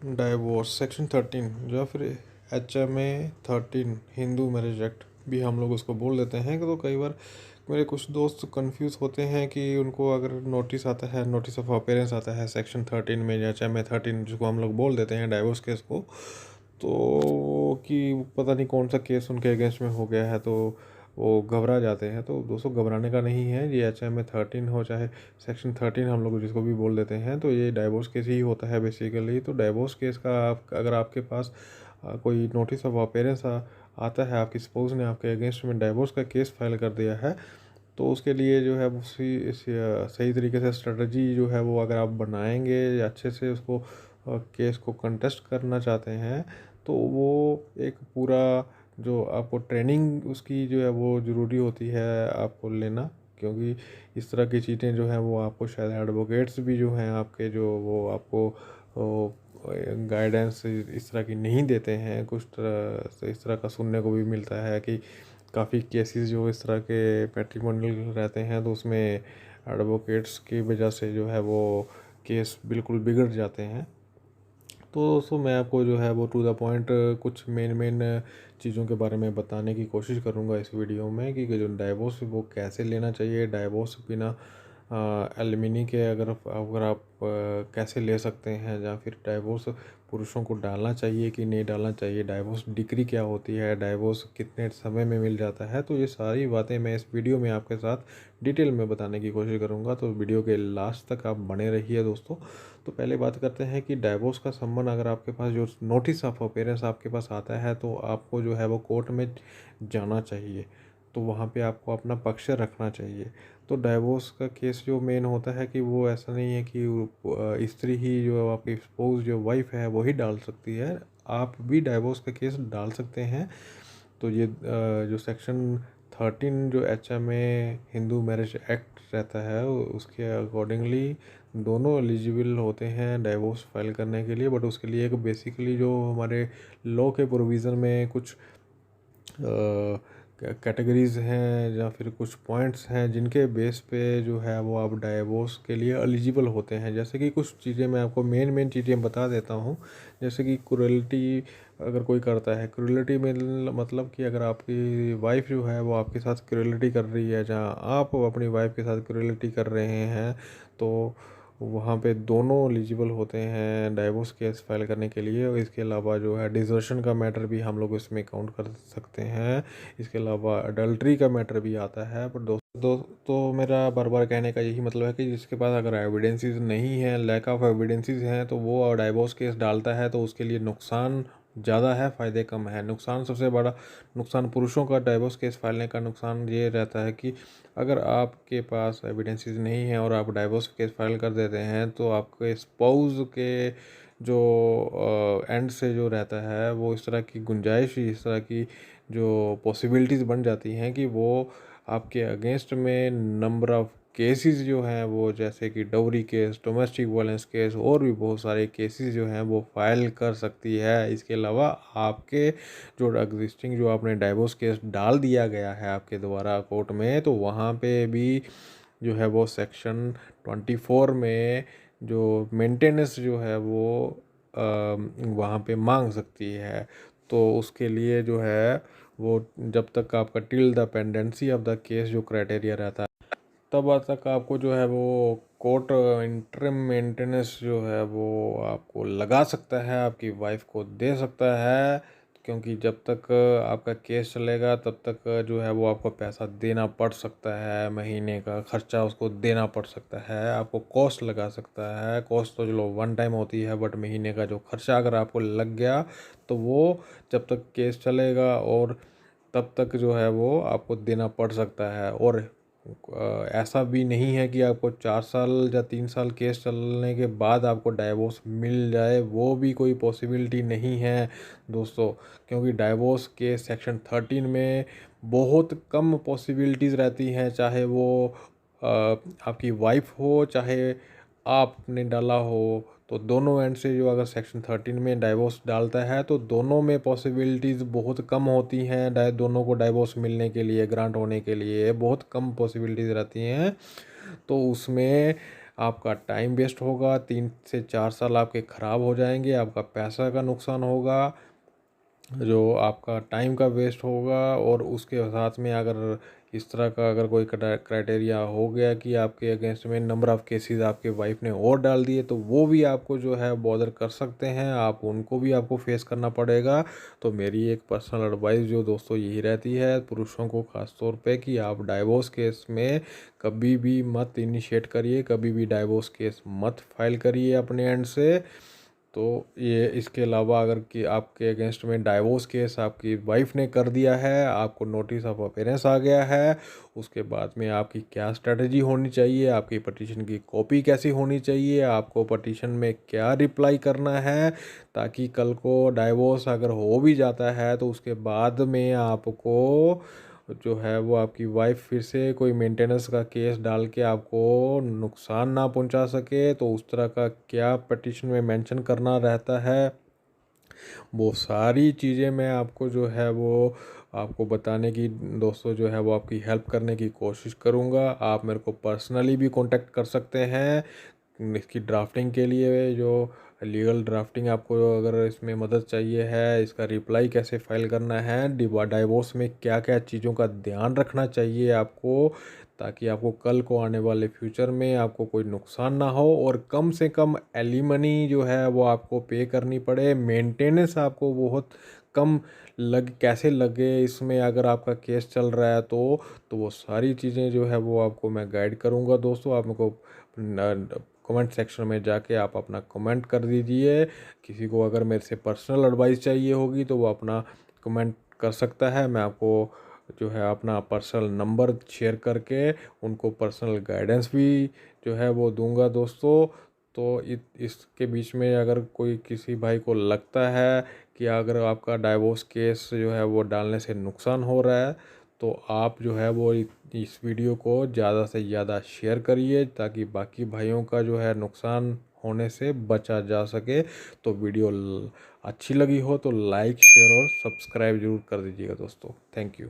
Divorce section 13 या फिर HMA 13 Hindu marriage act भी हम लोग उसको बोल देते हैं। तो कई बार मेरे कुछ दोस्त कंफ्यूज होते हैं कि उनको अगर नोटिस आता है, नोटिस ऑफ अपेयरेंस आता है सेक्शन 13 में या HMA 13, जिसको हम लोग बोल देते हैं डाइवोर्स केस को, तो कि पता नहीं कौन सा केस उनके अगेंस्ट में हो गया है, तो वो घबरा जाते हैं। तो दोस्तों, घबराने का नहीं है। ये HMA 13 हो चाहे सेक्शन 13 हम लोग जिसको भी बोल देते हैं, तो ये डाइवोर्स केस ही होता है बेसिकली। तो डाइवोर्स केस का अगर आपके पास कोई नोटिस ऑफ अपेयरेंस आता है, आपकी स्पाउस ने आपके अगेंस्ट में डाइवोर्स का केस फाइल कर दिया है, तो उसके लिए जो है सही तरीके से स्ट्रेटजी जो है वो अगर आप बनाएंगे या अच्छे से उसको केस को कंटेस्ट करना चाहते हैं, तो वो एक पूरा जो आपको ट्रेनिंग उसकी जो है वो ज़रूरी होती है आपको लेना। क्योंकि इस तरह की चीज़ें जो हैं वो आपको शायद एडवोकेट्स भी जो हैं आपके, जो वो आपको गाइडेंस इस तरह की नहीं देते हैं। कुछ तरह से इस तरह का सुनने को भी मिलता है कि काफ़ी केसेस जो इस तरह के पैट्रिमोनियल रहते हैं, तो उसमें एडवोकेट्स की वजह से जो है वो केस बिल्कुल बिगड़ जाते हैं। तो दोस्तों, मैं आपको जो है वो टू द पॉइंट कुछ मेन मेन चीज़ों के बारे में बताने की कोशिश करूँगा इस वीडियो में कि जो डाइवोर्स वो कैसे लेना चाहिए, डाइवोर्स बिना एलिमिनी के अगर आप कैसे ले सकते हैं, या फिर डाइवोर्स पुरुषों को डालना चाहिए कि नहीं डालना चाहिए, डाइवोर्स डिग्री क्या होती है, डाइवोर्स कितने समय में मिल जाता है। तो ये सारी बातें मैं इस वीडियो में आपके साथ डिटेल में बताने की कोशिश करूँगा। तो वीडियो के लास्ट तक आप बने रहिए दोस्तों। तो पहले बात करते हैं कि डाइवोर्स का संबंध अगर आपके पास जो नोटिस ऑफ अपेयरेंस आपके पास आता है, तो आपको जो है वो कोर्ट में जाना चाहिए। तो वहाँ पे आपको अपना पक्ष रखना चाहिए। तो डाइवोर्स का केस जो मेन होता है कि वो ऐसा नहीं है कि स्त्री ही जो आपकी स्पोज जो वाइफ है वही डाल सकती है, आप भी डाइवोर्स का केस डाल सकते हैं। तो ये जो सेक्शन 13 जो HMA हिंदू मैरिज एक्ट रहता है, उसके अकॉर्डिंगली दोनों एलिजिबल होते हैं डाइवोर्स फाइल करने के लिए। बट उसके लिए एक बेसिकली जो हमारे लॉ के प्रोविज़न में कुछ कैटेगरीज हैं या फिर कुछ पॉइंट्स हैं जिनके बेस पे जो है वो आप डाइवोर्स के लिए एलिजिबल होते हैं। जैसे कि कुछ चीज़ें मैं आपको मेन मेन चीज़ें बता देता हूँ। जैसे कि क्रूरल्टी अगर कोई करता है, क्रूरल्टी में मतलब कि अगर आपकी वाइफ जो है वो आपके साथ क्रूरल्टी कर रही है, जहाँ आप अपनी वाइफ के साथ क्रूरल्टी कर रहे हैं, तो वहाँ पे दोनों एलिजिबल होते हैं डाइवोर्स केस फाइल करने के लिए। और इसके अलावा जो है डिजर्शन का मैटर भी हम लोग इसमें काउंट कर सकते हैं। इसके अलावा अडल्ट्री का मैटर भी आता है। पर तो मेरा बार बार कहने का यही मतलब है कि जिसके पास अगर एविडेंसेस नहीं है, लैक ऑफ एविडेंसेस हैं, तो वो डाइवोर्स केस डालता है तो उसके लिए नुकसान ज़्यादा है, फ़ायदे कम है। नुकसान, सबसे बड़ा नुकसान पुरुषों का डाइवोर्स केस फाइलने का नुकसान ये रहता है कि अगर आपके पास एविडेंसेस नहीं है और आप डाइवोर्स केस फाइल कर देते हैं, तो आपके स्पाउस के जो एंड से जो रहता है वो इस तरह की गुंजाइश, इस तरह की जो पॉसिबिलिटीज़ बन जाती हैं कि वो आपके अगेंस्ट में नंबर ऑफ़ केसेस जो हैं वो, जैसे कि dowry case, domestic violence case और भी बहुत सारे केसेस जो हैं वो फाइल कर सकती है। इसके अलावा आपके जो एग्जिस्टिंग जो आपने डाइवोर्स केस डाल दिया गया है आपके द्वारा कोर्ट में, तो वहाँ पे भी जो है वो सेक्शन 24 में जो मेंटेनेंस जो है वो वहाँ पे मांग सकती है। तो उसके लिए जो है वो जब तक आपका till the pendency of the case जो क्राइटेरिया रहता है, तब तक आपको जो है वो कोर्ट इंटरिम मेंटेनेंस जो है वो आपको लगा सकता है, आपकी वाइफ को दे सकता है। क्योंकि जब तक आपका केस चलेगा तब तक जो है वो आपको पैसा देना पड़ सकता है, महीने का खर्चा उसको देना पड़ सकता है, आपको कॉस्ट लगा सकता है। कॉस्ट तो चलो वन टाइम होती है, बट महीने का जो खर्चा अगर आपको लग गया, तो वो जब तक केस चलेगा और तब तक जो है वो आपको देना पड़ सकता है। और ऐसा भी नहीं है कि आपको 4 साल या 3 साल केस चलने के बाद आपको डाइवोर्स मिल जाए, वो भी कोई पॉसिबिलिटी नहीं है दोस्तों। क्योंकि डाइवोर्स के सेक्शन 13 में बहुत कम पॉसिबिलिटीज़ रहती हैं, चाहे वो आपकी वाइफ हो चाहे आपने डाला हो। तो दोनों एंड से जो अगर सेक्शन 13 में डाइवोर्स डालता है, तो दोनों में पॉसिबिलिटीज़ बहुत कम होती हैं। दोनों को डाइवोर्स मिलने के लिए, ग्रांट होने के लिए बहुत कम पॉसिबिलिटीज़ रहती हैं। तो उसमें आपका टाइम वेस्ट होगा, 3 से 4 साल आपके ख़राब हो जाएंगे, आपका पैसा का नुकसान होगा, जो आपका टाइम का वेस्ट होगा। और उसके साथ में अगर इस तरह का अगर कोई क्राइटेरिया हो गया कि आपके अगेंस्ट में नंबर ऑफ़ केसेस आपके वाइफ ने और डाल दिए, तो वो भी आपको जो है बॉदर कर सकते हैं, आप उनको भी आपको फेस करना पड़ेगा। तो मेरी एक पर्सनल एडवाइस जो दोस्तों यही रहती है पुरुषों को ख़ास तौर पे, कि आप डाइवोर्स केस में कभी भी मत इनिशिएट करिए, कभी भी डाइवोर्स केस मत फाइल करिए अपने एंड से। तो ये इसके अलावा अगर कि आपके अगेंस्ट में डाइवोर्स केस आपकी वाइफ ने कर दिया है, आपको नोटिस ऑफ अपेयरेंस आ गया है, उसके बाद में आपकी क्या स्ट्रेटजी होनी चाहिए, आपकी पटिशन की कॉपी कैसी होनी चाहिए, आपको पटिशन में क्या रिप्लाई करना है, ताकि कल को डाइवोर्स अगर हो भी जाता है तो उसके बाद में आपको जो है वो आपकी वाइफ फिर से कोई मेंटेनेंस का केस डाल के आपको नुकसान ना पहुंचा सके। तो उस तरह का क्या पटिशन में मेंशन करना रहता है, वो सारी चीज़ें मैं आपको जो है वो आपको बताने की दोस्तों जो है वो आपकी हेल्प करने की कोशिश करूँगा। आप मेरे को पर्सनली भी कांटेक्ट कर सकते हैं इसकी ड्राफ्टिंग के लिए, जो लीगल ड्राफ्टिंग आपको अगर इसमें मदद चाहिए है, इसका रिप्लाई कैसे फाइल करना है, डाइवोर्स में क्या क्या चीज़ों का ध्यान रखना चाहिए आपको, ताकि आपको कल को आने वाले फ्यूचर में आपको कोई नुकसान ना हो, और कम से कम एलिमनी जो है वो आपको पे करनी पड़े, मेंटेनेंस आपको बहुत कम कैसे लगे इसमें अगर आपका केस चल रहा है तो वो सारी चीज़ें जो है वो आपको मैं गाइड करूँगा दोस्तों। आप मेरे को कमेंट सेक्शन में जाके आप अपना कमेंट कर दीजिए। किसी को अगर मेरे से पर्सनल एडवाइस चाहिए होगी तो वो अपना कमेंट कर सकता है, मैं आपको जो है अपना पर्सनल नंबर शेयर करके उनको पर्सनल गाइडेंस भी जो है वो दूंगा दोस्तों। तो इसके बीच में अगर कोई किसी भाई को लगता है कि अगर आपका डाइवोर्स केस जो है वो डालने से नुकसान हो रहा है, तो आप जो है वो इस वीडियो को ज़्यादा से ज़्यादा शेयर करिए, ताकि बाकी भाइयों का जो है नुकसान होने से बचा जा सके। तो वीडियो अच्छी लगी हो तो लाइक शेयर और सब्सक्राइब जरूर कर दीजिएगा दोस्तों। Thank you.